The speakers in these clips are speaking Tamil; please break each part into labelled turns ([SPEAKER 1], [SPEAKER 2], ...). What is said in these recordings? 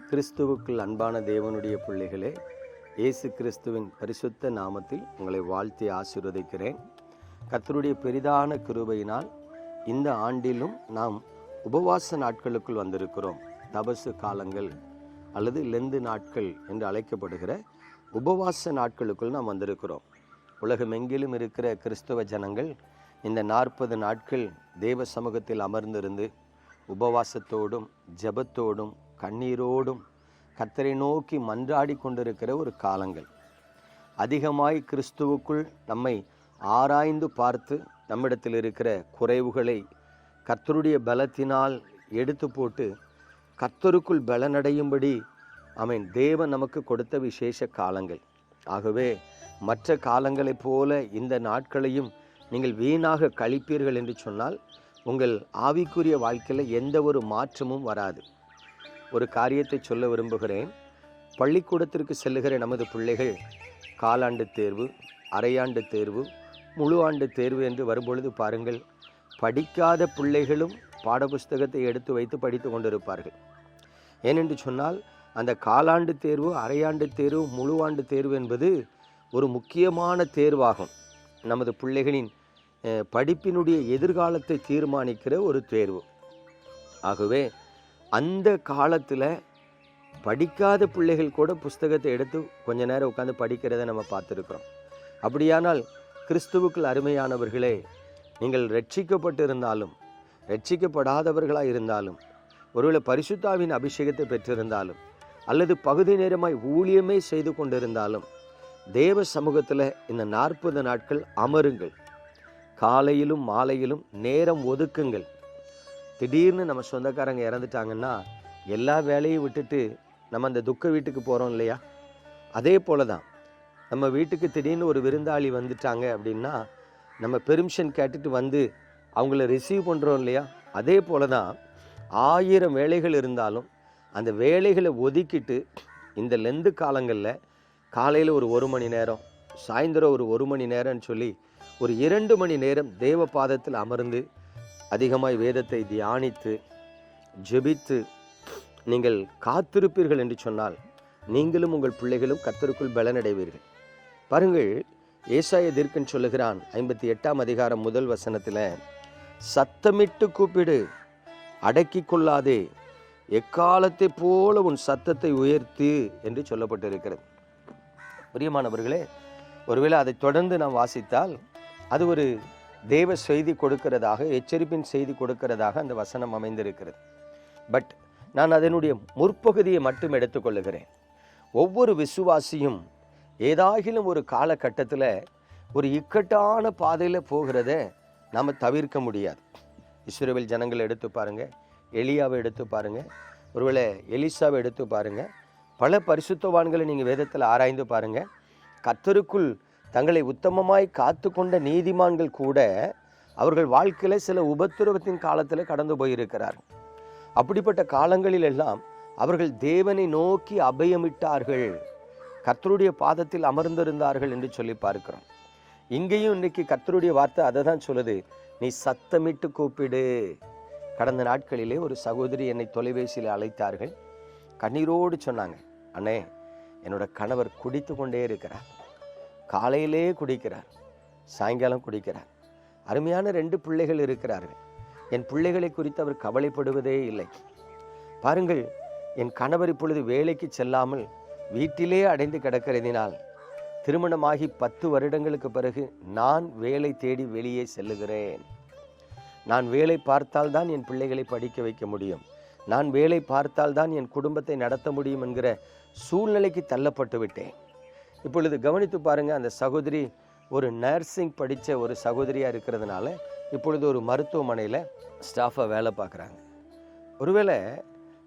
[SPEAKER 1] கிறிஸ்துவுக்குள் அன்பான தேவனுடைய பிள்ளைகளே, இயேசு கிறிஸ்துவின் பரிசுத்த நாமத்தில் உங்களை வாழ்த்தி ஆசீர்வதிக்கிறேன். கர்த்தருடைய பெரிதான கிருபையினால் இந்த ஆண்டிலும் நாம் உபவாச நாட்களுக்குள் வந்திருக்கிறோம். தபசு காலங்கள் அல்லது லெந்து நாட்கள் என்று அழைக்கப்படுகிற உபவாச நாட்களுக்குள் நாம் வந்திருக்கிறோம். உலகமெங்கிலும் இருக்கிற கிறிஸ்தவ ஜனங்கள் இந்த 40 நாட்கள் தேவ சமூகத்தில் அமர்ந்திருந்து உபவாசத்தோடும் ஜெபத்தோடும் கண்ணீரோடும் கர்த்தரை நோக்கி மன்றாடி கொண்டிருக்கிற ஒரு காலங்கள். அதிகமாய் கிறிஸ்துவுக்குள் நம்மை ஆராய்ந்து பார்த்து நம்மிடத்தில் இருக்கிற குறைவுகளை கர்த்தருடைய பலத்தினால் எடுத்து போட்டு கர்த்தருக்குள் பலனடையும்படி தேவன் நமக்கு கொடுத்த விசேஷ காலங்கள். ஆகவே மற்ற காலங்களைப் போல இந்த நாட்களையும் நீங்கள் வீணாக கழிப்பீர்கள் என்று சொன்னால் உங்கள் ஆவிக்குரிய வாழ்க்கையில் எந்த ஒரு மாற்றமும் வராது. ஒரு காரியத்தை சொல்ல விரும்புகிறேன். பள்ளிக்கூடத்திற்கு செல்லுகிற நமது பிள்ளைகள் காலாண்டு தேர்வு, அரையாண்டு தேர்வு, முழு ஆண்டு தேர்வு என்று வரும்பொழுது பாருங்கள், படிக்காத பிள்ளைகளும் பாடப்புஸ்தகத்தை எடுத்து வைத்து படித்து கொண்டிருப்பார்கள். ஏனென்று சொன்னால் அந்த காலாண்டு தேர்வு, அரையாண்டு தேர்வு, முழு ஆண்டு தேர்வு என்பது ஒரு முக்கியமான தேர்வாகும். நமது பிள்ளைகளின் படிப்பினுடைய எதிர்காலத்தை தீர்மானிக்கிற ஒரு தேர்வு. ஆகவே அந்த காலத்தில் படிக்காத பிள்ளைகள் கூட புஸ்தகத்தை எடுத்து கொஞ்ச நேரம் உட்காந்து படிக்கிறத நம்ம பார்த்துருக்குறோம். அப்படியானால் கிறிஸ்துவுக்குள் அருமையானவர்களே, நீங்கள் ரட்சிக்கப்பட்டிருந்தாலும் ரட்சிக்கப்படாதவர்களாக இருந்தாலும், ஒருவேளை பரிசுத்தாவின் அபிஷேகத்தை பெற்றிருந்தாலும் அல்லது பகுதி நேரமாய் ஊழியமே செய்து கொண்டிருந்தாலும் தேவ சமூகத்தில் இந்த 40 நாட்கள் அமருங்கள். காலையிலும் மாலையிலும் நேரம் ஒதுக்குங்கள். திடீர்னு நம்ம சொந்தக்காரங்க இறந்துட்டாங்கன்னா எல்லா வேலையும் விட்டுட்டு நம்ம அந்த துக்க வீட்டுக்கு போகிறோம் இல்லையா? அதே போல தான் நம்ம வீட்டுக்கு திடீர்னு ஒரு விருந்தாளி வந்துட்டாங்க அப்படின்னா நம்ம பெர்மிஷன் கேட்டுட்டு வந்து அவங்கள ரிசீவ் பண்ணுறோம் இல்லையா? அதே போல தான் 1000 வேலைகள் இருந்தாலும் அந்த வேலைகளை ஒதுக்கிட்டு இந்த லெந்து காலங்களில் காலையில் ஒரு 1 மணி நேரம், சாயந்தரம் ஒரு 1 மணி நேரம்னு சொல்லி ஒரு 2 மணி நேரம் தேவ பாதத்தில் அமர்ந்து அதிகமாய் வேதத்தை தியானித்து ஜெபித்து நீங்கள் காத்திருப்பீர்கள் என்று சொன்னால் நீங்களும் உங்கள் பிள்ளைகளும் கர்த்தருக்குள் பலனடைவீர்கள். பாருங்கள், ஏசாயா தீர்க்கன் சொல்லுகிறான் 58ஆம் அதிகாரம் 1 வசனத்தில், சத்தமிட்டு கூப்பிடு, அடக்கி கொள்ளாதே, எக்காலத்தை போல உன் சத்தத்தை உயர்த்து என்று சொல்லப்பட்டிருக்கிறது. பிரியமானவர்களே, ஒருவேளை அதை தொடர்ந்து நாம் வாசித்தால் அது ஒரு தேவ செய்தி கொடுக்கிறதாக, எச்சரிப்பின் செய்தி கொடுக்கிறதாக அந்த வசனம் அமைந்திருக்கிறது. பட் நான் அதனுடைய முற்பகுதியை மட்டும் எடுத்துக்கொள்ளுகிறேன். ஒவ்வொரு விசுவாசியும் ஏதாகிலும் ஒரு காலகட்டத்தில் ஒரு இக்கட்டான பாதையில் போகிறத நாம் தவிர்க்க முடியாது. இஸ்ரவேல் ஜனங்களை எடுத்து பாருங்கள், எலியாவை எடுத்து பாருங்கள், ஒருவேளை எலிசாவை எடுத்து பாருங்கள், பல பரிசுத்தவான்களை நீங்கள் வேதத்தில் ஆராய்ந்து பாருங்கள். கர்த்தருக்குள் தங்களை உத்தமமாய் காத்து கொண்ட நீதிமான்கள் கூட அவர்கள் வாழ்க்கையில் சில உபத்திரவத்தின் காலத்தில் கடந்து போயிருக்கிறார்கள். அப்படிப்பட்ட காலங்களில் எல்லாம் அவர்கள் தேவனை நோக்கி அபயமிட்டார்கள், கர்த்தருடைய பாதத்தில் அமர்ந்திருந்தார்கள் என்று சொல்லி பார்க்கிறோம். இங்கேயும் இன்னைக்கு கர்த்தருடைய வார்த்தை அதை தான் சொல்லுது, நீ சத்தமிட்டு கூப்பிடு. கடந்த நாட்களிலே ஒரு சகோதரி என்னை தொலைபேசியில் அழைத்தார்கள். கண்ணீரோடு சொன்னாங்க, அண்ணே, என்னோட கணவர் குடித்து கொண்டே இருக்கிறார், காலையிலே குடிக்கிறார், சாயங்காலம் குடிக்கிறார், அருமையான 2 பிள்ளைகள் இருக்கிறார்கள், என் பிள்ளைகளை குறித்து அவர் கவலைப்படுவதே இல்லை. பாருங்கள், என் கணவர் இப்பொழுது வேலைக்கு செல்லாமல் வீட்டிலே அடைந்து கிடக்கிறதினால் திருமணமாகி 10 வருடங்களுக்கு பிறகு நான் வேலை தேடி வெளியே செல்லுகிறேன். நான் வேலை பார்த்தால்தான் என் பிள்ளைகளை படிக்க வைக்க முடியும், நான் வேலை பார்த்தால்தான் என் குடும்பத்தை நடத்த முடியும் என்கிற சூழ்நிலைக்கு தள்ளப்பட்டு விட்டேன். இப்பொழுது கவனித்து பாருங்கள், அந்த சகோதரி ஒரு நர்சிங் படித்த ஒரு சகோதரியாக இருக்கிறதுனால இப்பொழுது ஒரு மருத்துவமனையில் ஸ்டாஃபாக வேலை பார்க்குறாங்க. ஒருவேளை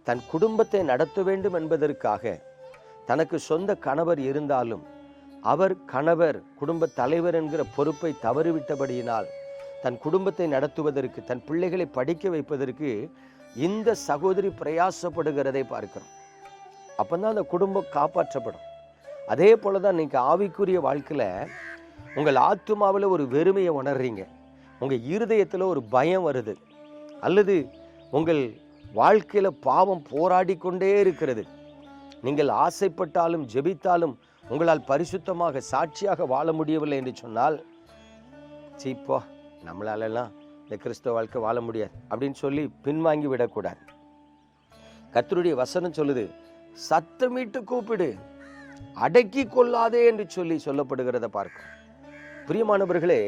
[SPEAKER 1] தன் குடும்பத்தை நடத்த வேண்டும் என்பதற்காக தனக்கு சொந்த கணவர் இருந்தாலும் அவர் கணவர் குடும்ப தலைவர் என்கிற பொறுப்பை தவறிவிட்டபடியினால் தன் குடும்பத்தை நடத்துவதற்கு, தன் பிள்ளைகளை படிக்க வைப்பதற்கு இந்த சகோதரி பிரயாசப்படுகிறதை பார்க்கிறோம். அப்போ தான் அந்த குடும்பம் காப்பாற்றப்படும். அதே போல தான் நீங்கள் ஆவிக்குரிய வாழ்க்கையில் உங்கள் ஆத்துமாவில் ஒரு வெறுமையை உணர்றீங்க, உங்கள் இருதயத்தில் ஒரு பயம் வருது, அல்லது உங்கள் வாழ்க்கையில் பாவம் போராடி கொண்டே இருக்கிறது, நீங்கள் ஆசைப்பட்டாலும் ஜெபித்தாலும் உங்களால் பரிசுத்தமாக சாட்சியாக வாழ முடியவில்லை என்று சொன்னால், சீப்போ நம்மளாலெல்லாம் இந்த கிறிஸ்தவ வாழ்க்கை வாழ முடியாது அப்படின்னு சொல்லி பின்வாங்கி விடக்கூடாது. கர்த்தருடைய வசனம் சொல்லுது, சத்தமிட்டு கூப்பிடு, அடக்கி கொள்ளாதே என்று சொல்லப்படுகிறத பார்க்கும். பிரியமானவர்களே,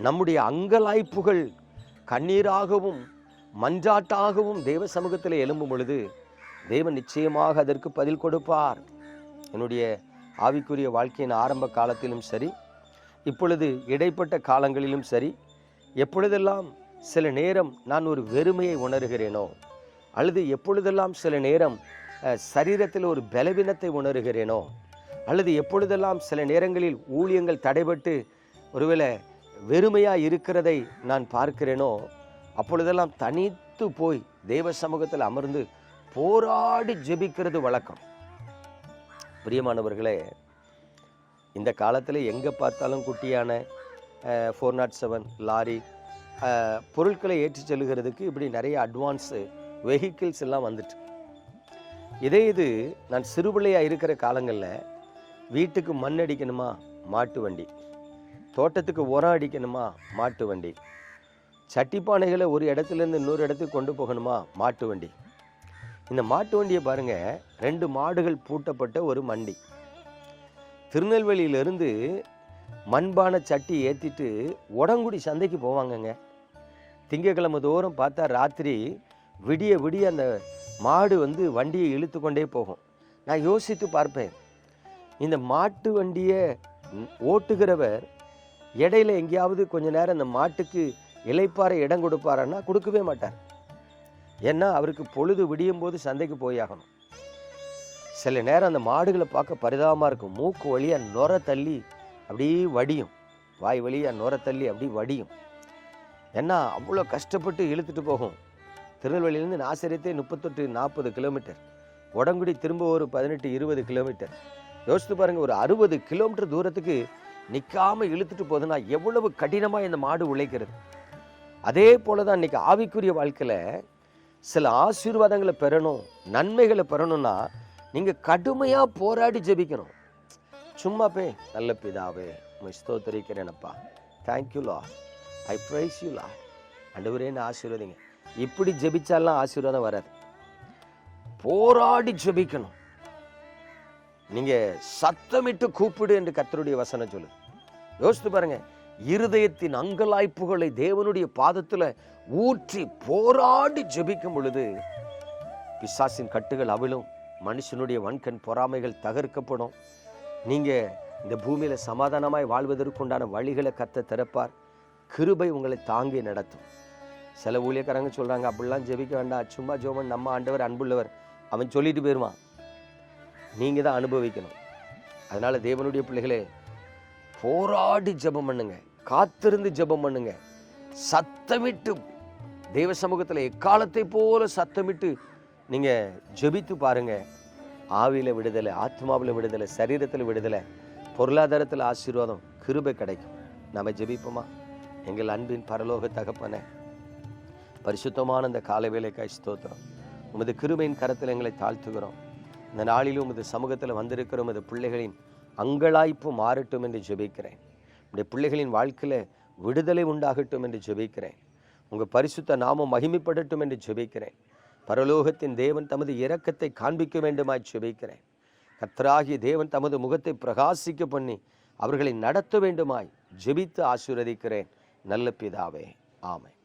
[SPEAKER 1] நம்முடைய அங்கலாய்ப்புகள் கண்ணீராகவும் மன்றாட்டாகவும் தேவ சமூகத்தில் எழும்பும் பொழுது தேவன் நிச்சயமாக அதற்கு பதில் கொடுப்பார். என்னுடைய ஆவிக்குரிய வாழ்க்கையின் ஆரம்ப காலத்திலும் சரி, இப்பொழுது இடைப்பட்ட காலங்களிலும் சரி, எப்பொழுதெல்லாம் சில நேரம் நான் ஒரு வெறுமையை உணர்கிறேனோ, அல்லது எப்பொழுதெல்லாம் சில நேரம் சரீரத்தில் ஒரு பலவீனத்தை உணர்கிறேனோ, அல்லது எப்பொழுதெல்லாம் சில நேரங்களில் ஊழியங்கள் தடைபட்டு ஒருவேளை வெறுமையாக இருக்கிறதை நான் பார்க்கிறேனோ, அப்பொழுதெல்லாம் தனித்து போய் தேவ சமூகத்தில் அமர்ந்து போராடி ஜெபிக்கிறது வழக்கம். பிரியமானவர்களே, இந்த காலத்தில் எங்கே பார்த்தாலும் குட்டியான 407 லாரி பொருட்களை ஏற்றி செல்லுகிறதுக்கு இப்படி நிறைய அட்வான்ஸு வெஹிக்கிள்ஸ் எல்லாம் வந்துட்டு. இது நான் சிறுபிள்ளையாக இருக்கிற காலங்களில் வீட்டுக்கு மண் அடிக்கணுமா, மாட்டு வண்டி. தோட்டத்துக்கு உரம் அடிக்கணுமா, மாட்டு வண்டி. சட்டிப்பானைகளை ஒரு இடத்துலேருந்து இன்னொரு இடத்துக்கு கொண்டு போகணுமா, மாட்டு வண்டி. இந்த மாட்டு வண்டியை பாருங்கள், 2 மாடுகள் பூட்டப்பட்ட ஒரு மண்டி. திருநெல்வேலியிலிருந்து மண்பான சட்டி ஏற்றிட்டு உடங்குடி சந்தைக்கு போவாங்கங்க. திங்கக்கிழமை தோறும் பார்த்தா ராத்திரி விடிய விடிய அந்த மாடு வண்டியை இழுத்து கொண்டே போகும். நான் யோசித்து பார்ப்பேன், இந்த மாட்டு வண்டியை ஓட்டுகிறவர் இடையில எங்கேயாவது கொஞ்ச நேரம் அந்த மாட்டுக்கு இளைப்பாறை இடம் கொடுப்பாரன்னா கொடுக்கவே மாட்டார். ஏன்னா அவருக்கு பொழுது விடியும் போது சந்தைக்கு போயாகணும். சில நேரம் அந்த மாடுகளை பார்க்க பரிதாபமாக இருக்கும். மூக்கு வழியாக நுர தள்ளி அப்படியே வடியும், வாய் வழியாக நுர தள்ளி அப்படி வடியும். ஏன்னா அவ்வளோ கஷ்டப்பட்டு இழுத்துட்டு போகும். திருநெல்வேலியிலேருந்து நாசரியத்தே 38-40 கிலோமீட்டர், உடங்குடி திரும்ப ஒரு 18-20 கிலோமீட்டர். யோசித்து பாருங்கள், ஒரு 60 கிலோமீட்டர் தூரத்துக்கு நிற்காமல் இழுத்துட்டு போகுதுன்னா எவ்வளவு கடினமாக இந்த மாடு உழைக்கிறது. அதே போல தான் இன்றைக்கி ஆவிக்குரிய வாழ்க்கையில் சில ஆசீர்வாதங்களை பெறணும், நன்மைகளை பெறணும்னா நீங்கள் கடுமையாக போராடி ஜெபிக்கணும். சும்மா போய் நல்ல பிதாவே உம்மை ஸ்தோத்திரிக்கிறேனப்பா, thank you Lord, I praise you Lord, ஆண்டவரேன்னு ஆசீர்வதிங்க, இப்படி ஜெபிச்சாலாம் ஆசீர்வாதம் வராது. போராடி ஜெபிக்கணும். நீங்கள் சத்தமிட்டு கூப்பிடு என்று கர்த்தருடைய வசனம் சொல்லுது. யோசித்து பாருங்க, இருதயத்தின் அங்கலாய்ப்புகளை தேவனுடைய பாதத்தில் ஊற்றி போராடி ஜெபிக்கும் பொழுது பிசாசின் கட்டுகள் அவிழும், மனுஷனுடைய வன்கண் பொறாமைகள் தகர்க்கப்படும். நீங்கள் இந்த பூமியில் சமாதானமாய் வாழ்வதற்குண்டான வழிகளை கர்த்தர் திறப்பார். கிருபை உங்களை தாங்கி நடத்தும். சில ஊழியக்காரங்க சொல்கிறாங்க, அப்படிலாம் ஜெபிக்க வேண்டாம், சும்மா ஜோமன், நம்ம ஆண்டவர் அன்புள்ளவர், அவன் சொல்லிட்டு போயிடுவான். நீங்கள் தான் அனுபவிக்கணும். அதனால் தேவனுடைய பிள்ளைகளே, போராடி ஜெபம் பண்ணுங்க, காத்திருந்து ஜெபம் பண்ணுங்க, சத்தமிட்டு தேவ சமூகத்தில் எக்காலத்தை போல சத்தமிட்டு நீங்கள் ஜெபித்து பாருங்க. ஆவியில் விடுதலை, ஆத்மாவில் விடுதலை, சரீரத்தில் விடுதலை, பொருளாதாரத்தில் ஆசீர்வாதம், கிருபை கிடைக்கும். நம்ம ஜெபிப்போமா? எங்கள் அன்பின் பரலோக தகப்பனே, பரிசுத்தமான இந்த காலை வேளைக்காய் ஸ்தோத்திரம். உமது கிருபையின் கரத்தில் எங்களை தாழ்த்துகிறோம். இந்த நாளிலும் உமது சமூகத்தில் வந்திருக்கிற உமது பிள்ளைகளின் அங்கலாய்ப்பு மாறட்டும் என்று ஜெபிக்கிறேன். உடைய பிள்ளைகளின் வாழ்க்கையில் விடுதலை உண்டாகட்டும் என்று ஜெபிக்கிறேன். உங்கள் பரிசுத்த நாமம் மகிமைப்படட்டும் என்று ஜெபிக்கிறேன். பரலோகத்தின் தேவன் தமது இரக்கத்தை காண்பிக்க வேண்டுமாய் ஜெபிக்கிறேன். கர்த்தராகிய தேவன் தமது முகத்தை பிரகாசிக்க பண்ணி அவர்களை நடத்த வேண்டுமாய் ஜெபித்து ஆசீர்வதிக்கிறேன். நல்ல பிதாவே, ஆமென்.